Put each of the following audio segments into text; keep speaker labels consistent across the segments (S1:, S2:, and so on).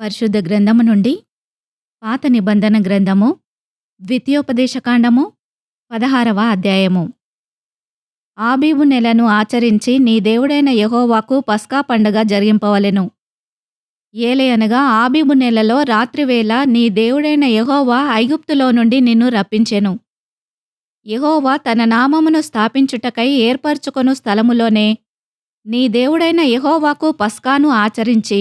S1: పరిశుద్ధ గ్రంథము నుండి పాత నిబంధన గ్రంథము ద్వితీయోపదేశకాండము 16వ అధ్యాయము. ఆబీబు నెలను ఆచరించి నీ దేవుడైన యెహోవాకు పస్కా పండగ జరిగింపవలెను. ఏలయనగా ఆబీబు నెలలో రాత్రివేళ నీ దేవుడైన యెహోవా ఐగుప్తులో నుండి నిన్ను రప్పించెను. యెహోవా తన నామమును స్థాపించుటకై ఏర్పరచుకొను స్థలములోనే నీ దేవుడైన యెహోవాకు పస్కాను ఆచరించి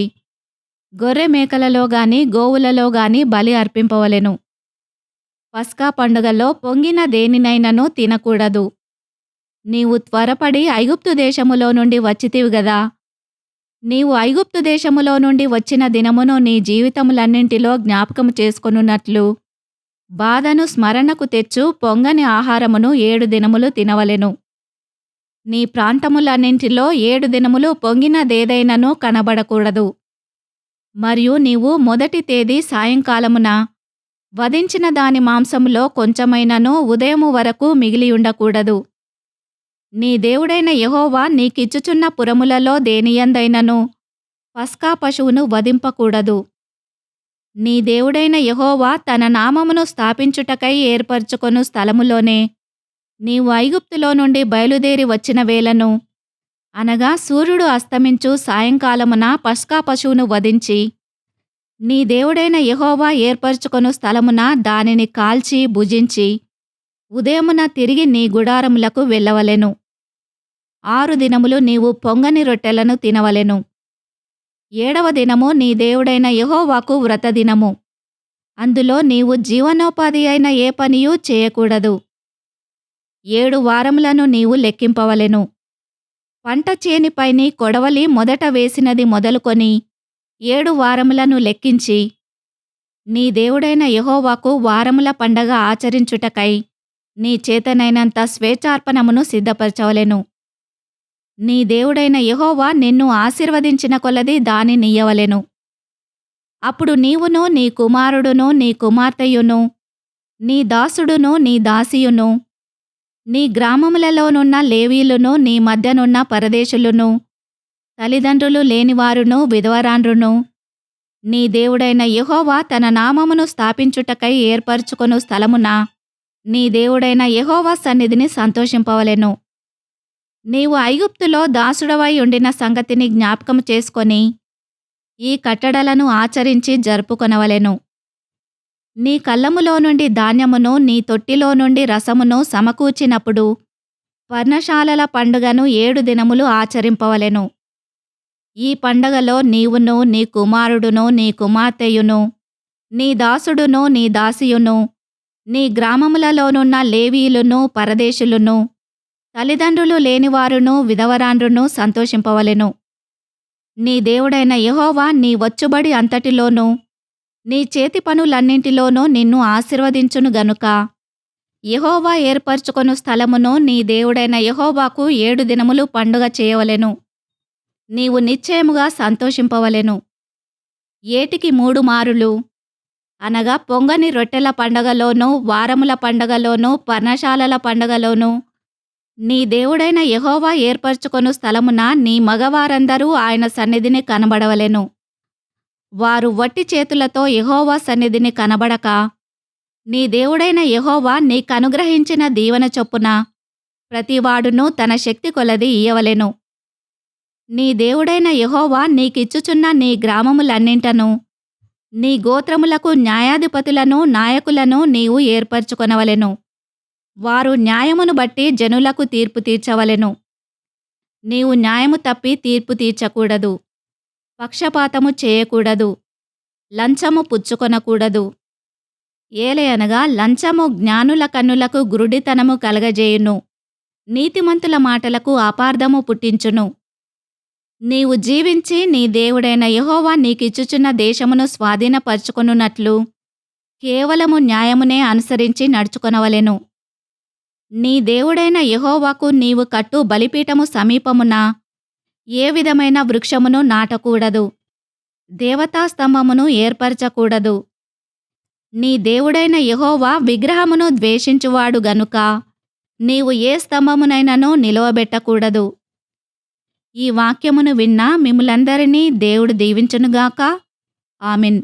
S1: గొర్రె మేకలలో గాని గోవులలో గాని బలి అర్పింపవలెను. పస్కా పండుగలో పొంగిన దేనినైనను తినకూడదు. నీవు త్వరపడి ఐగుప్తు దేశములో నుండి వచ్చితివి గదా. నీవు ఐగుప్తు దేశములో నుండి వచ్చిన దినమును నీ జీవితములన్నింటిలో జ్ఞాపకము చేసుకొనున్నట్లు బాధను స్మరణకు తెచ్చు పొంగని ఆహారమును 7 దినములు తినవలెను. నీ ప్రాంతములన్నింటిలో 7 దినములు పొంగినదేదైనను కనబడకూడదు. మరియు నీవు మొదటి తేదీ సాయంకాలమున వధించిన దాని మాంసములో కొంచెమైనను ఉదయము వరకు మిగిలియుండకూడదు. నీ దేవుడైన యెహోవా నీకిచ్చుచున్న పురములలో దేనియందైనను పస్కా పశువును వధింపకూడదు. నీ దేవుడైన యెహోవా తన నామమును స్థాపించుటకై ఏర్పరచుకొను స్థలములోనే నీవు ఐగుప్తులో నుండి బయలుదేరి వచ్చిన వేళను, అనగా సూర్యుడు అస్తమించు సాయంకాలమున పస్కా పశువును వధించి నీ దేవుడైన యెహోవా ఏర్పరచుకొను స్థలమున దానిని కాల్చి భుజించి ఉదయమున తిరిగి నీ గుడారములకు వెళ్ళవలెను. 6 దినములు నీవు పొంగని రొట్టెలను తినవలెను. 7వ దినము నీ దేవుడైన యెహోవాకు వ్రతదినము. అందులో నీవు జీవనోపాధి అయిన ఏ పనియూ చేయకూడదు. 7 వారములను నీవు లెక్కింపవలెను. పంట చేనిపైని కొడవలి మొదట వేసినది మొదలుకొని 7 వారములను లెక్కించి నీ దేవుడైన యెహోవాకు వారముల పండగ ఆచరించుటకై నీ చేతనైనంత స్వేచ్ఛార్పణమును సిద్ధపరచవలెను. నీ దేవుడైన యెహోవా నిన్ను ఆశీర్వదించిన కొలది దానినియ్యవలెను. అప్పుడు నీవును నీ కుమారుడును నీ కుమార్తెయును నీ దాసుడును నీ దాసియును నీ గ్రామములలోనున్న లేవీయులును నీ మధ్యనున్న పరదేశులును తల్లిదండ్రులు లేనివారును విధవరాండ్రును నీ దేవుడైన యెహోవా తన నామమును స్థాపించుటకై ఏర్పరచుకొను స్థలమున నీ దేవుడైన యెహోవా సన్నిధిని సంతోషింపవలెను. నీవు ఐగుప్తులో దాసుడవై ఉండిన సంగతిని జ్ఞాపకము చేసుకొని ఈ కట్టడలను ఆచరించి జరుపుకొనవలెను. నీ కళ్ళములో నుండి ధాన్యమును నీ తొట్టిలో నుండి రసమును సమకూర్చినప్పుడు పర్ణశాలల పండుగను 7 దినములు ఆచరింపవలెను. ఈ పండగలో నీవును నీ కుమారుడును నీ కుమార్తెయును నీ దాసుడును నీ దాసియును నీ గ్రామములలోనున్న లేవీయులును పరదేశులును తల్లిదండ్రులు లేనివారును విధవరాండ్రును సంతోషింపవలెను. నీ దేవుడైన యెహోవా నీ వచ్చుబడి అంతటిలోనూ నీ చేతి పనులన్నింటిలోనూ నిన్ను ఆశీర్వదించును గనుక యెహోవా ఏర్పరచుకొను స్థలమును నీ దేవుడైన యెహోవాకు 7 దినములు పండుగ చేయవలెను. నీవు నిశ్చయముగా సంతోషింపవలెను. ఏటికి 3 మారులు, అనగా పొంగని రొట్టెల పండగలోనూ వారముల పండగలోనూ పర్ణశాలల పండగలోనూ నీ దేవుడైన యెహోవా ఏర్పరచుకొను స్థలమున నీ మగవారందరూ ఆయన సన్నిధిని కనబడవలెను. వారు వట్టి చేతులతో యెహోవా సన్నిధిని కనబడక నీ దేవుడైన యెహోవా నీకనుగ్రహించిన దీవెన చొప్పున ప్రతివాడును తన శక్తి కొలది ఇయ్యవలెను. నీ దేవుడైన యెహోవా నీకిచ్చుచున్న నీ గ్రామములన్నింటను నీ గోత్రములకు న్యాయాధిపతులను నాయకులను నీవు ఏర్పరచుకొనవలెను. వారు న్యాయమును బట్టి జనులకు తీర్పు తీర్చవలెను. నీవు న్యాయము తప్పి తీర్పు తీర్చకూడదు. పక్షపాతము చేయకూడదు. లంచము పుచ్చుకొనకూడదు. ఏలయనగా లంచము జ్ఞానుల కన్నులకు గురుడితనము కలగజేయును. నీతిమంతుల మాటలకు అపార్థము పుట్టించును. నీవు జీవించి నీ దేవుడైన యెహోవా నీకిచ్చుచున్న దేశమును స్వాధీనపరచుకొనున్నట్లు కేవలము న్యాయమునే అనుసరించి నడుచుకొనవలెను. నీ దేవుడైన యెహోవాకు నీవు కట్టు బలిపీఠము సమీపమున ఏ విధమైన వృక్షమును నాటకూడదు. దేవతాస్తంభమును ఏర్పరచకూడదు. నీ దేవుడైన యెహోవా విగ్రహమును ద్వేషించువాడు గనుక నీవు ఏ స్తంభమునైనను నిలువబెట్టకూడదు. ఈ వాక్యమును విన్న మిమ్ములందరినీ దేవుడు దీవించునుగాక. ఆమెన్.